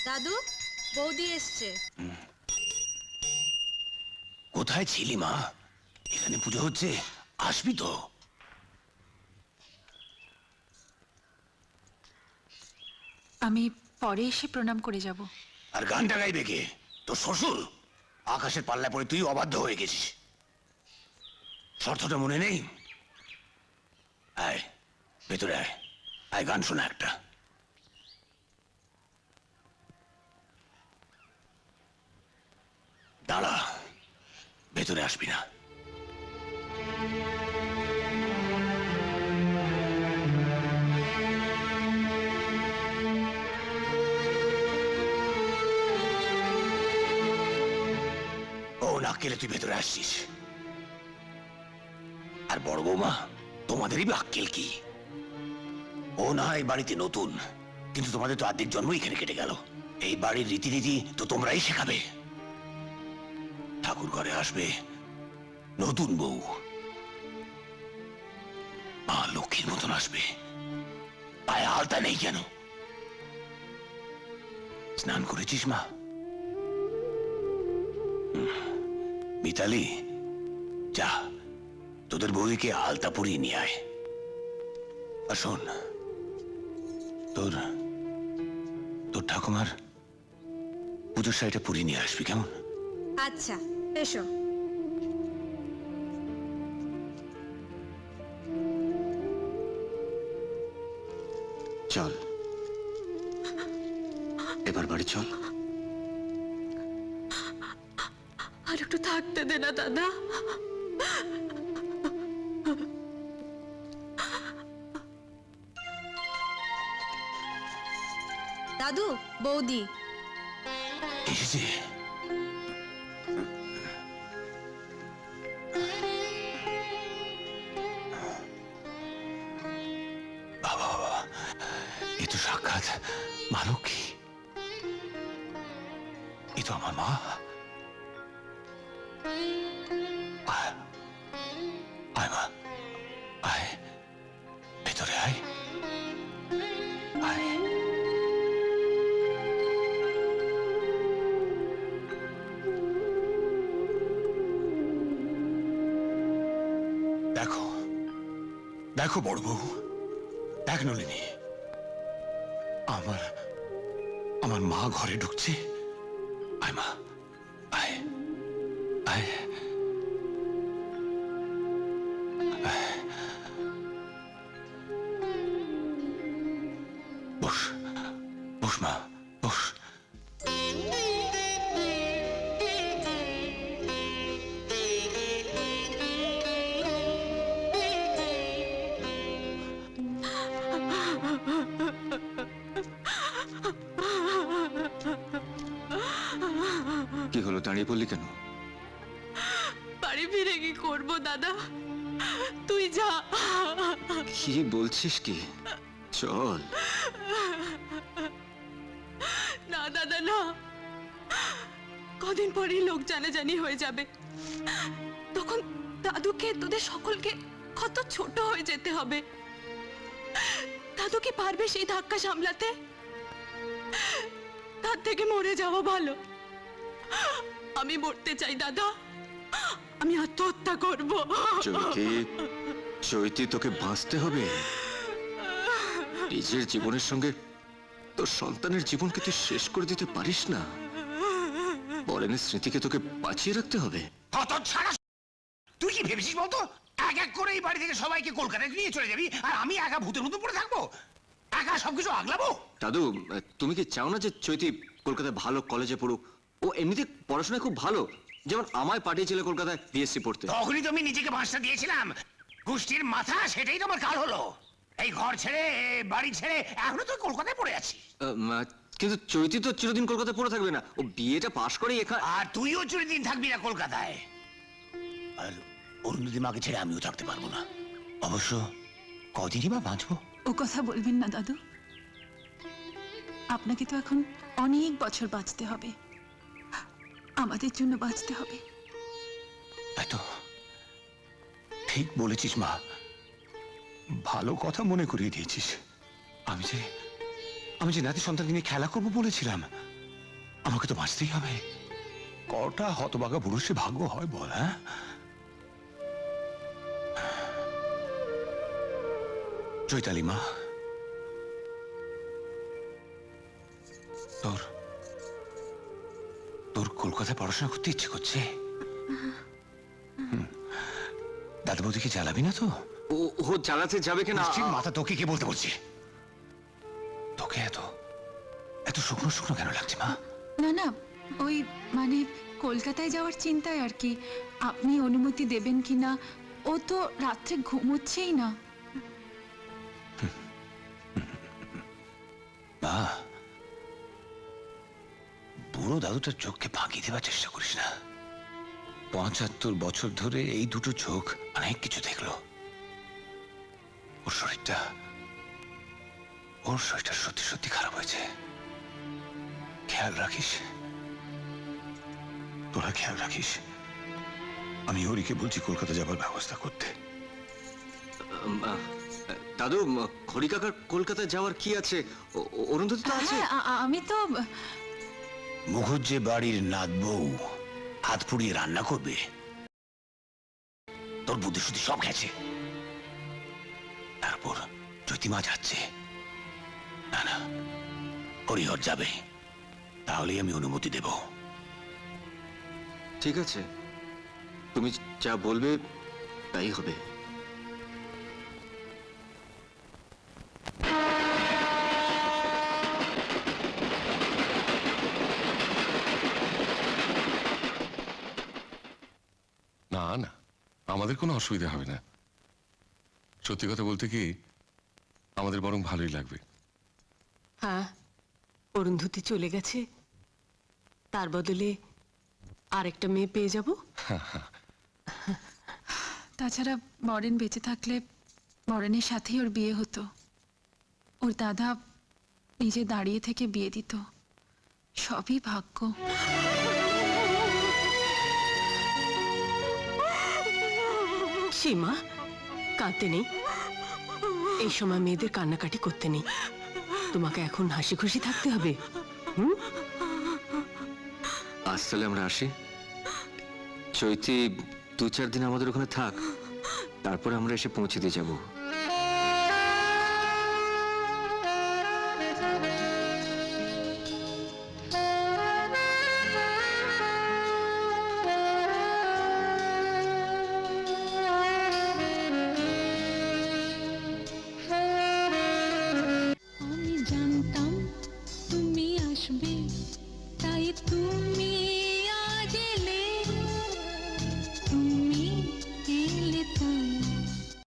দাদু, বৌদি এসছে। কোথায় ছিলি মা? এখানে পুজো হচ্ছে, আসবি তো? আমি পরে এসে প্রণাম করে যাব। আর গানটা গাইবে কে? তোর শ্বশুর? আকাশের পাল্লায় পড়ে তুই অবাধ্য হয়ে গেছিস। শর্তটা মনে নেই? আয় ভেতরে আয়, আয় গান শোনা একটা। দাঁড়া, ভেতরে আসবি না। ও নাক কেলে তুই ভেতরে আসছিস? আর বড় বৌমা, তোমাদেরই বা আক্কেল কি? ও না এই বাড়িতে নতুন, কিন্তু তোমাদের তো অর্ধেক জন্ম এখানে কেটে গেল। এই বাড়ির রীতিনীতি তো তোমরাই শেখাবে। ঠাকুর ঘরে আসবে নতুন বউ, মা লক্ষ্মীর মতন আসবে। পায়ে আলতা নেই কেন? স্নান করেছিস মা? মিতালি, যা তোদের বউকে আলতা পরিয়ে নিয়ে আয়। আর শোন, তোর তোর ঠাকুমার পুজোর শাড়িটা পরিয়ে নিয়ে আসবি, কেমন? আচ্ছা, এসো। চল এবার বাড়ি চল। আর একটু থাকতে দে না দাদা। দাদু, বৌদি এসেছে। বাবা বাবা, এ তো সাক্ষাৎ মা লক্ষ্মী। এ তো আমার মা। আয় আয় মা, আয় ভেতরে আয়, আয়। দেখো দেখো বড় বউ, দেখ নলিনী, আমার আমার মা ঘরে ঢুকছে। আয় মা, আয় আয়, বস বস মা, বস। কি হলো, দাঁড়িয়ে পড়লি কেন? বাড়ি ফিরে কি করবো দাদা? তুই যা। কি বলছিস কি? চল। না দাদা না, কদিন পরেই লোক জানাজানি হয়ে যাবে। তখন দাদুকে, তোদের সকলকে কত ছোট হয়ে যেতে হবে। দাদু কি পারবে সেই ধাক্কা সামলাতে? তার থেকে মরে যাওয়া ভালো। আমি মরতে চাই দাদা, আমি আত্মহত্যা করব। চৈতি, চৈতি, তোকে বাঁচতে হবে। নিজের জীবনের সঙ্গে তোর সন্তানের জীবনকে তুই শেষ করে দিতে পারিস না। বরেনের স্মৃতিকে তোকে বাঁচিয়ে রাখতে হবে। তুই কি ভেবেছিস বলতো? এক এক করে এই বাড়ি থেকে সবাইকে কলকাতায় নিয়ে চলে যাবি, আর আমি একা ভূতের মতো পড়ে থাকবো? একা সবকিছু আগলাবো? দাদু, তুমি কি চাও না যে চৈতি কলকাতায় ভালো কলেজে পড়ুক? ও এমনিতে পড়াশোনায় খুব ভালো, যেমন আমায় পাঠিয়েছিল কলকাতায় বিএসসি পড়তে। তখনই তো আমি নিজেকে বাঁচটা দিয়েছিলাম। গোষ্ঠীর মাথা, সেটাই তো আমার কাল হলো। এই ঘর ছেড়ে, বাড়ি ছেড়ে এখনো তো কলকাতায় পড়ে আছি। কিন্তু চৈতি তো চিরদিন কলকাতায় পড়ে থাকবে না, ও বিএটা পাশ করেই এখানে। আর তুইও চিরদিন থাকবি না কলকাতায়। আর অরুন্ধতী মাকে ছেড়ে আমিও থাকতে পারবো না। অবশ্য কদিনই বা বাঁচবো। ও কথা বলবেন না দাদু, আপনাকে তো এখন অনেক বছর বাঁচতে হবে, আমাদের জন্য বাঁচতে হবে। তাই তো, ঠিক বলেছিস মা, ভালো কথা মনে করিয়ে দিয়েছিস। আমি যে নাতি সন্তানকে নিয়ে খেলা করবো বলেছিলাম, আমাকে তো বাঁচতেই হবে। কটা হতভাগা পুরুষে ভাগ্য হয় বল? হ্যাঁ, চৈতালি মা, তোর তোর কলকাতায় পড়াশোনা করতে ইচ্ছে করছে? দাদা বৌদিকে জ্বালাবি না তো? ও ও চালাতে যাবে কিনা? নিশ্চিত মাথা তোকে কে বলতে বলছি? তোকে এত এত শুকনো শুকনো কেন লাগছে মা? না না, ওই মানে কলকাতায় যাওয়ার চিন্তায় আর কি। আপনি অনুমতি দেবেন কিনা? ও তো রাত্রে ঘুমোচ্ছেই না। মা, বুড়ো দাদুটার চোখকে ফাঁকি দেওয়ার চেষ্টা করিস না। ৭৫ বছর ধরে এই দুটো চোখ অনেক কিছু দেখলো। ওর শরীরটা সত্যি সত্যি খারাপ হয়েছে। খেয়াল রাখিস, তোরা খেয়াল রাখিস। আমি হরিকে বলছি কলকাতা যাবার ব্যবস্থা করতে। দাদু, হরি কাকার কলকাতায় যাওয়ার কি আছে? অরুন্ধতি তো আছে। হ্যাঁ, আমি তো মুখুজ্জে বাড়ির নাত বউ হাত পুড়িয়ে রান্না করবে, তোর বুদ্ধি শুদ্ধি সব গেছে। তারপর জ্যোতিমা যাচ্ছে। না না, হরিহর যাবে, তাহলেই আমি অনুমতি দেব। ঠিক আছে, তুমি যা বলবে তাই হবে। না না, আমাদের কোনো অসুবিধা হবে না। সত্যি কথা বলতে কি, আমাদের বরং ভালোই লাগবে। হ্যাঁ, অরুন্ধতী চলে গেছে, তার বদলে আরেকটা মেয়ে পেয়ে যাব। তাছাড়া বরেন বেঁচে থাকলে বরেনের সাথেই ওর বিয়ে হতো। ওর দাদা নিজে দাঁড়িয়ে থেকে বিয়ে দিত। সবই ভাগ্য। সীমা, কাঁদতে নেই। এই সময় মেয়েদের কান্নাকাটি করতে নেই। তোমাকে এখন হাসি খুশি থাকতে হবে। আজ তাহলে আমরা আসি। চৈতি ২-৪ দিন আমাদের ওখানে থাক, তারপরে আমরা এসে পৌঁছে দিয়ে যাবো।